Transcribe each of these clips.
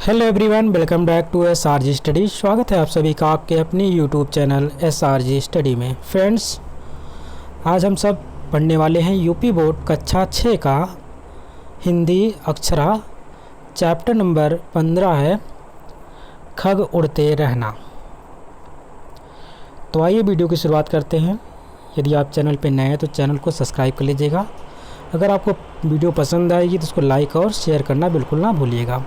Hello everyone, welcome back to SRG study. स्वागत है आप सभी का आपके अपनी यूट्यूब चैनल SRG स्टडी में। फ्रेंड्स, आज हम सब पढ़ने वाले हैं यूपी बोर्ड कक्षा 6 का हिंदी अक्षरा, चैप्टर नंबर 15 है खग उड़ते रहना। तो आइए वीडियो की शुरुआत करते हैं। यदि आप चैनल पर नए हैं तो चैनल को सब्सक्राइब कर लीजिएगा। अगर आपको वीडियो पसंद आएगी तो उसको लाइक और शेयर करना बिल्कुल ना भूलिएगा।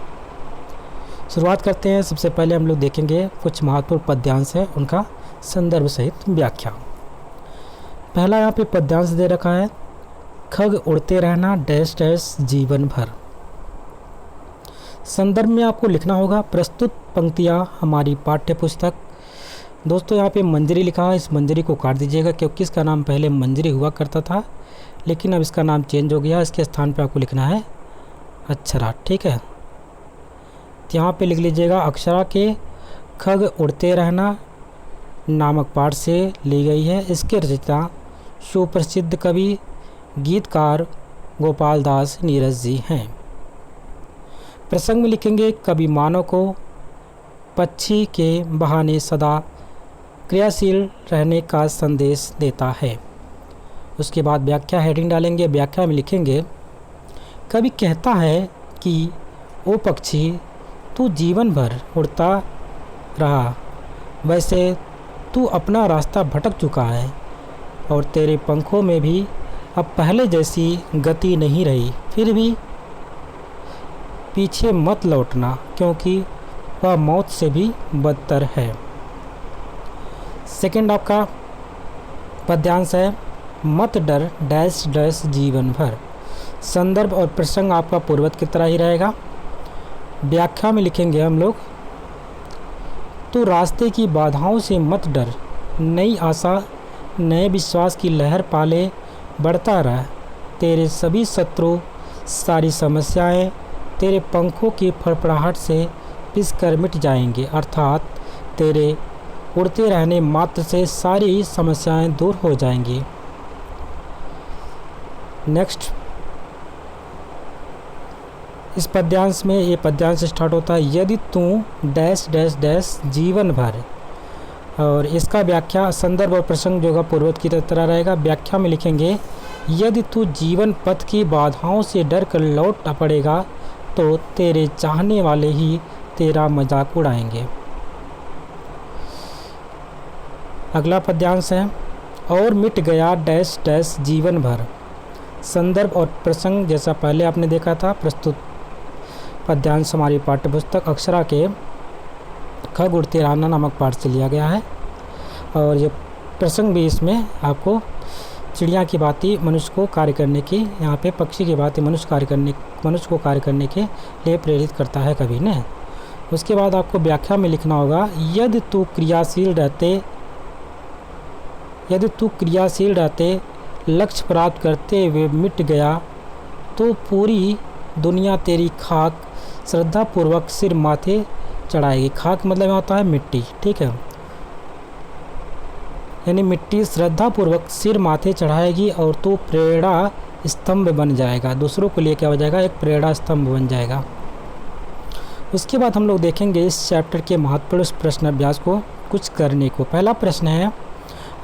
शुरुआत करते हैं। सबसे पहले हम लोग देखेंगे कुछ महत्वपूर्ण पद्यांश है, उनका संदर्भ सहित व्याख्या। पहला यहाँ पे पद्यांश दे रखा है, खग उड़ते रहना डैश डैश जीवन भर। संदर्भ में आपको लिखना होगा प्रस्तुत पंक्तियाँ हमारी पाठ्य पुस्तक। दोस्तों, यहाँ पे मंजरी लिखा है, इस मंजरी को काट दीजिएगा क्योंकि इसका नाम पहले मंजरी हुआ करता था, लेकिन अब इसका नाम चेंज हो गया। इसके स्थान पे आपको लिखना है अक्षरा। ठीक है, यहाँ पे लिख लीजिएगा अक्षरा के खग उड़ते रहना नामक पाठ से ली गई है। इसके रचयिता सुप्रसिद्ध कवि गीतकार गोपाल दास नीरज जी हैं। प्रसंग में लिखेंगे कवि मानव को पक्षी के बहाने सदा क्रियाशील रहने का संदेश देता है। उसके बाद व्याख्या हेडिंग डालेंगे। व्याख्या में लिखेंगे कवि कहता है कि ओ पक्षी, तू जीवन भर उड़ता रहा, वैसे तू अपना रास्ता भटक चुका है और तेरे पंखों में भी अब पहले जैसी गति नहीं रही। फिर भी पीछे मत लौटना क्योंकि वह मौत से भी बदतर है। सेकंड आपका पद्यांश है, मत डर डैश डैश जीवन भर। संदर्भ और प्रसंग आपका पूर्ववत की तरह ही रहेगा। व्याख्या में लिखेंगे हम लोग, तो रास्ते की बाधाओं से मत डर, नई आशा नए विश्वास की लहर पाले बढ़ता रह। तेरे सभी शत्रु सारी समस्याएं तेरे पंखों की फड़फड़ाहट से पिस कर मिट जाएंगे, अर्थात तेरे उड़ते रहने मात्र से सारी समस्याएं दूर हो जाएंगी। नेक्स्ट, इस पद्यांश में ये पद्यांश स्टार्ट होता है, यदि तू डैश डैश डैश जीवन भर। और इसका व्याख्या संदर्भ और प्रसंग जो पूर्ववत की तरह रहेगा। व्याख्या में लिखेंगे यदि तू जीवन पथ की बाधाओं से डर कर लौट पड़ेगा तो तेरे चाहने वाले ही तेरा मजाक उड़ाएंगे। अगला पद्यांश है, और मिट गया डैश डैश जीवन भर। संदर्भ और प्रसंग जैसा पहले आपने देखा था, प्रस्तुत पद्यांश हमारी पाठ्यपुस्तक अक्षरा के खग उड़ते रहना नामक पाठ से लिया गया है। और ये प्रसंग भी इसमें आपको चिड़िया की भांति मनुष्य को कार्य करने की, यहाँ पे पक्षी की भांति मनुष्य को कार्य करने के लिए प्रेरित करता है कवि ने। उसके बाद आपको व्याख्या में लिखना होगा, यदि तू क्रियाशील रहते लक्ष्य प्राप्त करते हुए मिट गया तो पूरी दुनिया तेरी खाक श्रद्धापूर्वक सिर माथे चढ़ाएगी। खाक मतलब होता है मिट्टी, ठीक है, यानी मिट्टी श्रद्धापूर्वक सिर माथे चढ़ाएगी और तू प्रेरणा स्तंभ बन जाएगा। दूसरों के लिए क्या हो जाएगा, एक प्रेरणा स्तंभ बन जाएगा। उसके बाद हम लोग देखेंगे इस चैप्टर के महत्वपूर्ण प्रश्न अभ्यास को कुछ करने को। पहला प्रश्न है,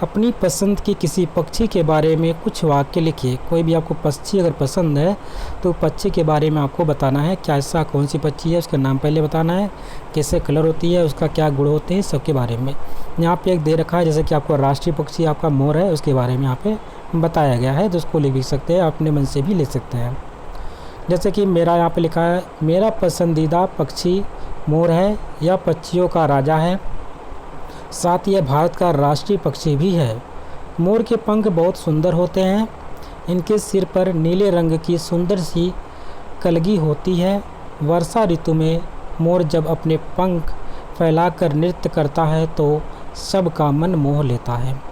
अपनी पसंद की किसी पक्षी के बारे में कुछ वाक्य लिखिए। कोई भी आपको पक्षी अगर पसंद है तो पक्षी के बारे में आपको बताना है, क्या ऐसा कौन सी पक्षी है, उसका नाम पहले बताना है, कैसे कलर होती है, उसका क्या गुण होते हैं, सबके बारे में। यहाँ पे एक दे रखा है, जैसे कि आपका राष्ट्रीय पक्षी आपका मोर है, उसके बारे में यहाँ पे बताया गया है, तो उसको लिख भी सकते हैं, अपने मन से भी लिख सकते हैं। जैसे कि मेरा यहाँ पर लिखा है, मेरा पसंदीदा पक्षी मोर है, यह पक्षियों का राजा है, साथ ही यह भारत का राष्ट्रीय पक्षी भी है। मोर के पंख बहुत सुंदर होते हैं, इनके सिर पर नीले रंग की सुंदर सी कलगी होती है। वर्षा ऋतु में मोर जब अपने पंख फैलाकर नृत्य करता है तो सबका मन मोह लेता है।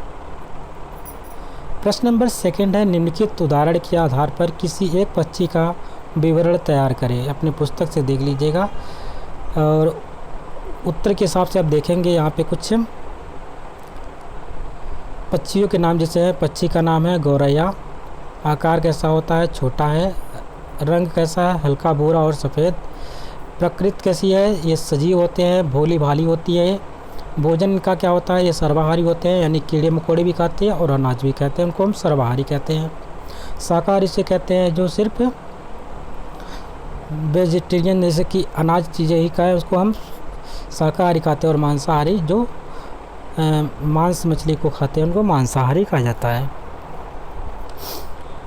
प्रश्न नंबर सेकंड है, निम्नलिखित उदाहरण के आधार पर किसी एक पक्षी का विवरण तैयार करें। अपने पुस्तक से देख लीजिएगा और उत्तर के हिसाब से आप देखेंगे यहाँ पे कुछ पक्षियों के नाम जैसे है। पक्षी का नाम है गौरैया, आकार कैसा होता है, छोटा है, रंग कैसा है, हल्का भूरा और सफ़ेद, प्रकृति कैसी है, ये सजीव होते हैं, भोली भाली होती है। भोजन का क्या होता है, ये सर्वाहारी होते हैं, यानी कीड़े मकोड़े भी खाते हैं और अनाज भी खाते हैं, उनको हम सर्वाहारी कहते हैं। शाकाहारी से कहते हैं जो सिर्फ वेजिटेरियन जैसे कि अनाज चीज़ें ही खाए उसको हम शाकाहारी खाते हैं, और मांसाहारी जो मांस मछली को खाते हैं उनको मांसाहारी कहा जाता है।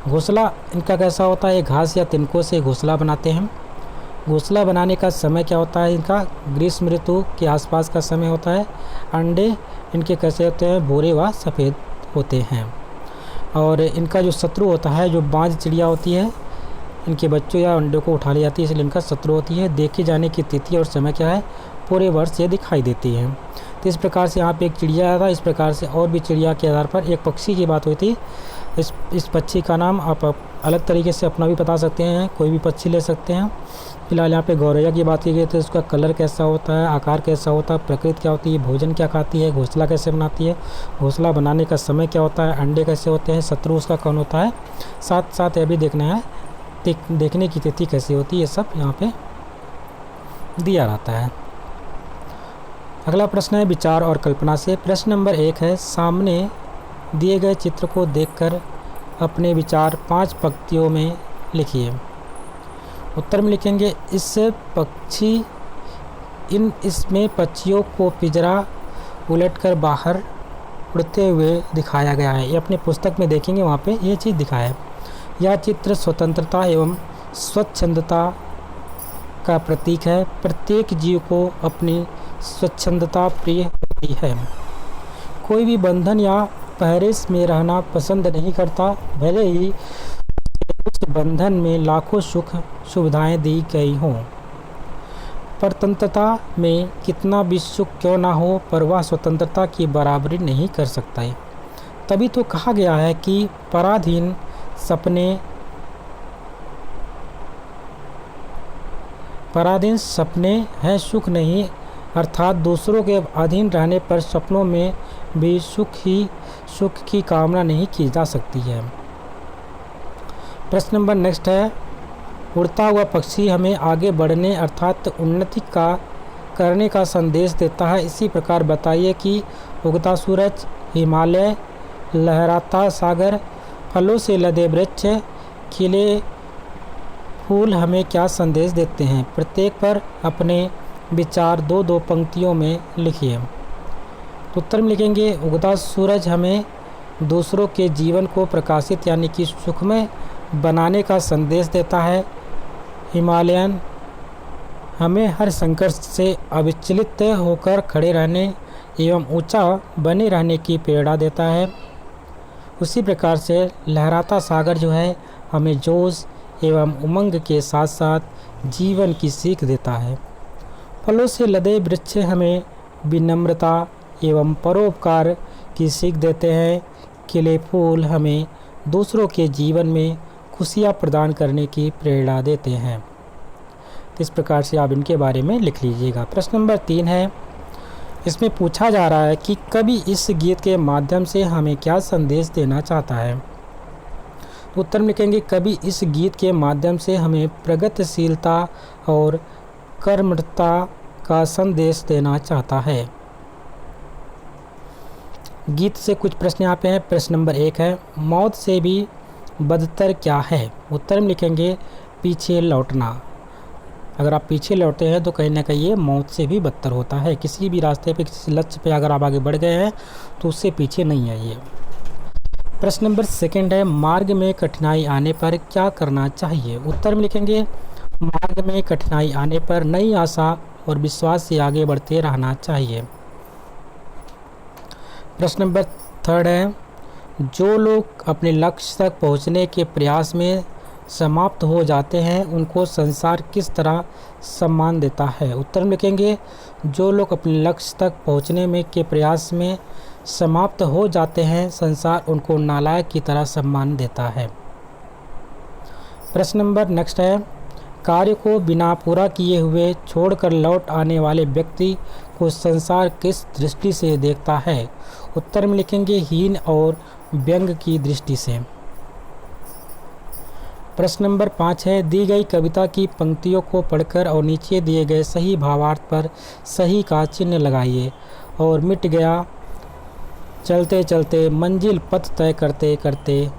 घोंसला इनका कैसा होता है, घास या तिनकों से घोंसला बनाते हैं। घोंसला बनाने का समय क्या होता है, इनका ग्रीष्म ऋतु के आसपास का समय होता है। अंडे इनके कैसे होते हैं, भूरे व सफ़ेद होते हैं। और इनका जो शत्रु होता है, जो बाज चिड़िया होती है, इनके बच्चों या अंडों को उठा ले जाती है, इसलिए इनका शत्रु होती है। देखे जाने की तिथि और समय क्या है, पूरे वर्ष ये दिखाई देती है। तो इस प्रकार से यहाँ पे एक चिड़िया था, इस प्रकार से और भी चिड़िया के आधार पर एक पक्षी की बात हुई थी। इस पक्षी का नाम आप अलग तरीके से अपना भी बता सकते हैं, कोई भी पक्षी ले सकते हैं। फिलहाल यहाँ पे गौरैया की बात की गई तो इसका कलर कैसा होता है, आकार कैसा होता है, प्रकृति क्या होती है, भोजन क्या खाती है, घोंसला कैसे बनाती है, घोंसला बनाने का समय क्या होता है, अंडे कैसे होते हैं, शत्रु उसका कौन होता है, साथ साथ यह भी देखना है देखने की तिथि कैसी होती है, ये सब यहाँ पे दिया रहता है। अगला प्रश्न है विचार और कल्पना से। प्रश्न नंबर 1 है, सामने दिए गए चित्र को देखकर अपने विचार 5 पंक्तियों में लिखिए। उत्तर में लिखेंगे इसमें पक्षियों को पिंजरा उलटकर बाहर उड़ते हुए दिखाया गया है। ये अपने पुस्तक में देखेंगे, वहाँ पे ये चीज़ दिखाया है। यह चित्र स्वतंत्रता एवं स्वच्छंदता का प्रतीक है। प्रत्येक जीव को अपनी स्वच्छंदता प्रिय होती है। कोई भी बंधन या पहरेस में रहना पसंद नहीं करता, भले ही उस बंधन में लाखों सुख सुविधाएं दी गई हों। परतंत्रता में कितना भी सुख क्यों ना हो, पर वह स्वतंत्रता की बराबरी नहीं कर सकता है। तभी तो कहा गया है कि पराधीन सपने हैं, सुख नहीं। अर्थात दूसरों के अधीन रहने पर सपनों में भी सुख की कामना नहीं की जा सकती है। प्रश्न नंबर नेक्स्ट है, उड़ता हुआ पक्षी हमें आगे बढ़ने अर्थात उन्नति करने का संदेश देता है। इसी प्रकार बताइए कि उगता सूरज, हिमालय, लहराता सागर, फलों से लदे वृक्ष, खिले फूल हमें क्या संदेश देते हैं। प्रत्येक पर अपने विचार 2-2 पंक्तियों में लिखिए। उत्तर में लिखेंगे, उगता सूरज हमें दूसरों के जीवन को प्रकाशित यानी कि सुखमय बनाने का संदेश देता है। हिमालयन हमें हर संकट से अविचलित होकर खड़े रहने एवं ऊंचा बने रहने की प्रेरणा देता है। उसी प्रकार से लहराता सागर जो है हमें जोश एवं उमंग के साथ साथ जीवन की सीख देता है। फलों से लदे वृक्ष हमें विनम्रता एवं परोपकार की सीख देते हैं। खिले फूल हमें दूसरों के जीवन में खुशियाँ प्रदान करने की प्रेरणा देते हैं। इस प्रकार से आप इनके बारे में लिख लीजिएगा। प्रश्न नंबर 3 है, इसमें पूछा जा रहा है कि कवि इस गीत के माध्यम से हमें क्या संदेश देना चाहता है। उत्तर में लिखेंगे, कवि इस गीत के माध्यम से हमें प्रगतिशीलता और कर्मठता का संदेश देना चाहता है। गीत से कुछ प्रश्न यहाँ पे हैं। प्रश्न नंबर 1 है, मौत से भी बदतर क्या है। उत्तर में लिखेंगे, पीछे लौटना। अगर आप पीछे लौटते हैं तो कहीं ना कहीं ये मौत से भी बदतर होता है। किसी भी रास्ते पे, किसी लक्ष्य पे अगर आप आगे बढ़ गए हैं तो उससे पीछे नहीं आइए। प्रश्न नंबर 2 है, मार्ग में कठिनाई आने पर क्या करना चाहिए। उत्तर में लिखेंगे, मार्ग में कठिनाई आने पर नई आशा और विश्वास से आगे बढ़ते रहना चाहिए। प्रश्न नंबर 3 है, जो लोग अपने लक्ष्य तक पहुंचने के प्रयास में समाप्त हो जाते हैं उनको संसार किस तरह सम्मान देता है। उत्तर में लिखेंगे, जो लोग अपने लक्ष्य तक पहुंचने के प्रयास में समाप्त हो जाते हैं संसार उनको नालायक की तरह सम्मान देता है। प्रश्न नंबर नेक्स्ट है, कार्य को बिना पूरा किए हुए छोड़कर लौट आने वाले व्यक्ति को संसार किस दृष्टि से देखता है। उत्तर में लिखेंगे, हीन और व्यंग की दृष्टि से। प्रश्न नंबर 5 है, दी गई कविता की पंक्तियों को पढ़कर और नीचे दिए गए सही भावार्थ पर सही का चिन्ह लगाइए। और मिट गया चलते चलते, मंजिल पथ तय करते करते,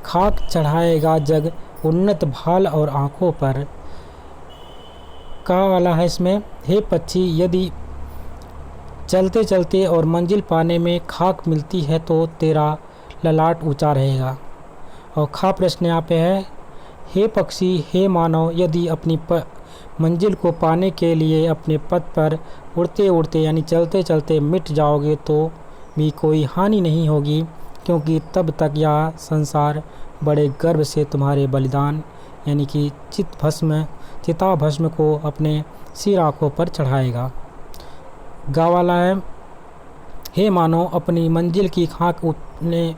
खाक चढ़ाएगा जग उन्नत भाल और आँखों पर। का वाला है इसमें, हे पक्षी यदि चलते चलते और मंजिल पाने में खाक मिलती है तो तेरा ललाट ऊंचा रहेगा। और खा प्रश्न यहाँ पे है, हे पक्षी हे मानव यदि अपनी मंजिल को पाने के लिए अपने पथ पर उड़ते उड़ते यानी चलते चलते मिट जाओगे तो भी कोई हानि नहीं होगी, क्योंकि तब तक यह संसार बड़े गर्व से तुम्हारे बलिदान यानी कि चिता भस्म को अपने सिर आँखों पर चढ़ाएगा। गा वाला है, हे मानो अपनी मंजिल की खाक अपने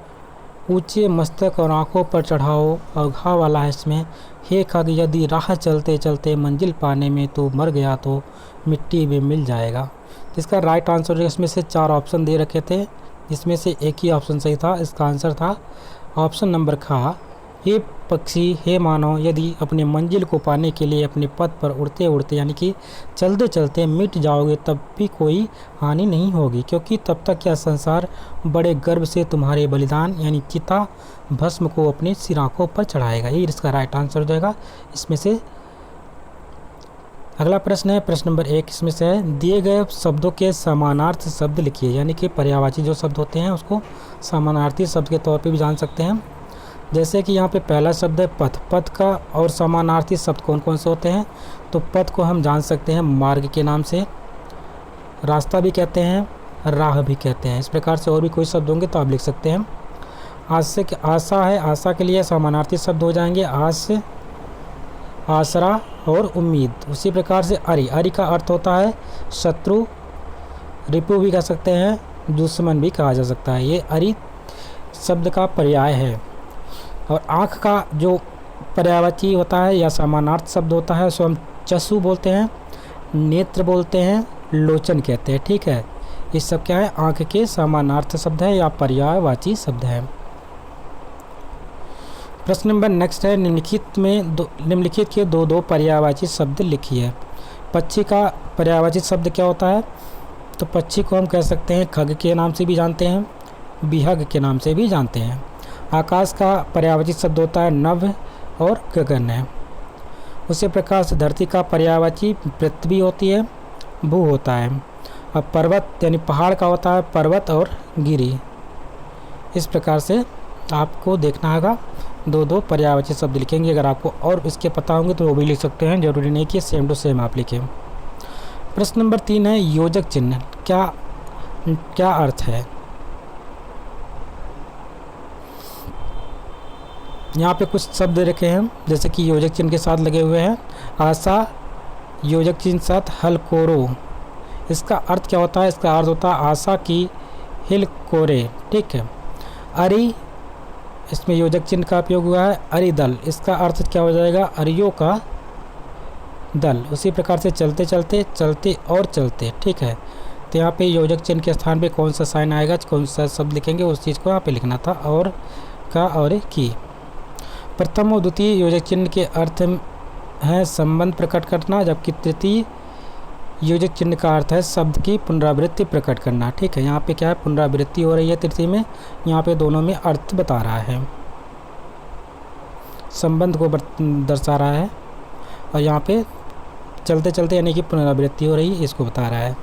ऊंचे मस्तक और आँखों पर चढ़ाओ। और घा वाला है इसमें, हे खग यदि राह चलते चलते मंजिल पाने में तो मर गया तो मिट्टी में मिल जाएगा। इसका राइट आंसर, इसमें से 4 ऑप्शन दे रखे थे, इसमें से एक ही ऑप्शन सही था। इसका आंसर था ऑप्शन नंबर खा, हे पक्षी हे मानव यदि अपने मंजिल को पाने के लिए अपने पथ पर उड़ते उड़ते यानी कि चलते चलते मिट जाओगे तब भी कोई हानि नहीं होगी, क्योंकि तब तक यह संसार बड़े गर्व से तुम्हारे बलिदान यानी चिता भस्म को अपने सिर आँखों पर चढ़ाएगा। ये इसका राइट आंसर हो जाएगा इसमें से। अगला प्रश्न है प्रश्न नंबर 1, इसमें से है, दिए गए शब्दों के समानार्थी शब्द लिखिए। यानी कि पर्यायवाची जो शब्द होते हैं उसको समानार्थी शब्द के तौर पे भी जान सकते हैं। जैसे कि यहाँ पे पहला शब्द है पथ। पथ का और समानार्थी शब्द कौन कौन से होते हैं? तो पथ को हम जान सकते हैं मार्ग के नाम से, रास्ता भी कहते हैं, राह भी कहते हैं। इस प्रकार से और भी कोई शब्द होंगे तो आप लिख सकते हैं। आशा है, आशा के लिए समानार्थी शब्द हो जाएंगे आस, आसरा और उम्मीद। उसी प्रकार से अरि, अरि का अर्थ होता है शत्रु, रिपु भी कह सकते हैं, दुश्मन भी कहा जा सकता है। ये अरि शब्द का पर्याय है। और आँख का जो पर्यायवाची होता है या समानार्थ शब्द होता है सो हम चक्षु बोलते हैं, नेत्र बोलते हैं, लोचन कहते हैं। ठीक है, ये सब क्या है? आँख के समानार्थ शब्द है या पर्यायवाची शब्द है। प्रश्न नंबर नेक्स्ट है, निम्नलिखित के दो पर्यायवाची शब्द लिखिए। पक्षी का पर्यायवाची शब्द क्या होता है? तो पक्षी को हम कह सकते हैं खग के नाम से भी जानते हैं, बिहग के नाम से भी जानते हैं। आकाश का पर्यायवाची शब्द होता है नभ और गगन है। उसी प्रकार से धरती का पर्यायवाची पृथ्वी होती है, भू होता है। अब पर्वत यानी पहाड़ का होता है पर्वत और गिरी। इस प्रकार से आपको देखना होगा, दो पर्यायवाची शब्द लिखेंगे। अगर आपको और इसके पता होंगे तो वो भी लिख सकते हैं, जरूरी नहीं कि सेम टू सेम आप लिखें। प्रश्न नंबर 3 है, योजक चिन्ह क्या अर्थ है? यहाँ पे कुछ शब्द रखे हैं जैसे कि योजक चिन्ह के साथ लगे हुए हैं। आशा योजक चिन्ह साथ हल कोरो, इसका अर्थ क्या होता है? इसका अर्थ होता है आशा की हिल कोरे। ठीक है। अरि, इसमें योजक चिन्ह का उपयोग हुआ है। अरि दल, इसका अर्थ क्या हो जाएगा? अरियों का दल। उसी प्रकार से चलते चलते, चलते और चलते। ठीक है, तो यहाँ पे योजक चिन्ह के स्थान पे कौन सा साइन आएगा, कौन सा शब्द लिखेंगे, उस चीज़ को यहाँ पे लिखना था। और का और की। प्रथम और द्वितीय योजक चिन्ह के अर्थ है संबंध प्रकट करना, जबकि तृतीय योजक चिन्ह का अर्थ है शब्द की पुनरावृत्ति प्रकट करना। ठीक है, यहाँ पे क्या है? पुनरावृत्ति हो रही है तृतीय में, यहाँ पे दोनों में अर्थ बता रहा है, संबंध को दर्शा रहा है। और यहाँ पे चलते चलते यानी कि पुनरावृत्ति हो रही है, इसको बता रहा है।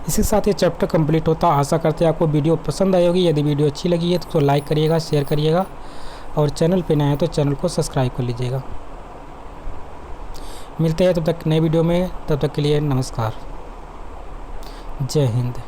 इसी के साथ ये चैप्टर कंप्लीट होता। आशा करते हैं आपको वीडियो पसंद आई होगी। यदि वीडियो अच्छी लगी है तो लाइक करिएगा, शेयर करिएगा, और चैनल पे नए हैं तो चैनल को सब्सक्राइब कर लीजिएगा। मिलते हैं तब तक नए वीडियो में, तब तक के लिए नमस्कार, जय हिंद।